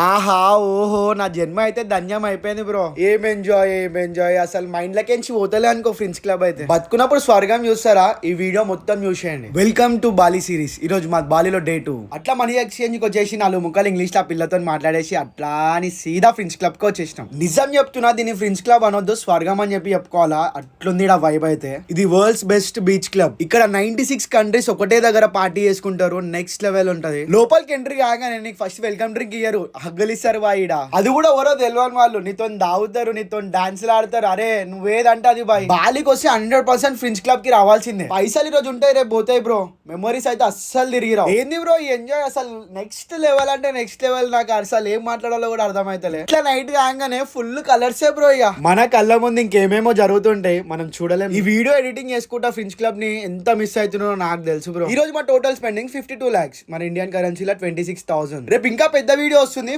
ఆహా ఓహో నా జన్మ అయితే ధన్యం అయిపోయింది బ్రో. ఏం ఎంజాయ్ అసలు మైండ్ లకెంచి పోతలే అనుకో ఫ్రెండ్స్ క్లబ్ అయితే. బతుకున్నప్పుడు స్వర్గం చూస్తారా? ఈ వీడియో మొత్తం చూసేయండి. Welcome to Bali series. ఈ రోజు మా బాలిలో డే 2. అట్లా మనీ ఎక్స్చేంజ్ కి వచ్చేసి 4 ముక్కలు ఇంగ్లీష్ లో పిల్లతో మాట్లాడేసి అట్లా అని సీదా ఫ్రెండ్స్ క్లబ్ కి వచ్చేసినాం. నిజం చెప్తున్నా, దీన్ని ఫ్రెండ్స్ క్లబ్ అనొద్దు, స్వర్గం అని చెప్పి చెప్పుకోవాలా. అట్లుంది ఆ వైబ్ అయితే. ఇది వరల్డ్స్ బెస్ట్ బీచ్ క్లబ్. ఇక్కడ 96 కంట్రీస్ ఒకటే దగ్గర పార్టీ చేసుకుంటారు. నెక్స్ట్ లెవెల్ ఉంటది. లోపలికి ఎంట్రీ కాగానే నీకు ఫస్ట్ వెల్కమ్ డ్రింక్ ఇయ్యరు, హగ్గలిస్తారు వాయిడా. అది కూడా ఎవరో తెలియని వాళ్ళు నీతో దావుతారు, నీతో డాన్సులు ఆడతారు. అరే నువ్వేదంటే అది బాయ్. బాలికి వస్తే 100% ఫ్రెండ్స్ క్లబ్ కి రావాల్సిందే. పైసలు ఈ రోజు ఉంటాయి, రేపు పోతాయి బ్రో. మెమరీస్ అయితే అస్సలు తిరిగిరావు. ఏంది బ్రో ఈ ఎంజాయ్ అసలు నెక్స్ట్ లెవెల్ అంటే నెక్స్ట్ లెవెల్. నాకు అసలు ఏం మాట్లాడాలో కూడా అర్థమైతలే. ఇట్లా నైట్ కాగానే ఫుల్ కలర్సే బ్రో. ఇక మన కళ్ళ ముందు ఇంకేమేమో జరుగుతుంటాయి, మనం చూడలేము. ఈ వీడియో ఎడిటింగ్ చేసుకుంటా ఫ్రెండ్స్ క్లబ్ ని ఎంత మిస్ అవుతున్నారో నాకు తెలుసు బ్రో. ఈ రోజు మా టోటల్ స్పెండింగ్ 52 lakhs, మన ఇండియన్ కరెన్సీలో 26,000. రేపు ఇంకా పెద్ద వీడియో వస్తుంది.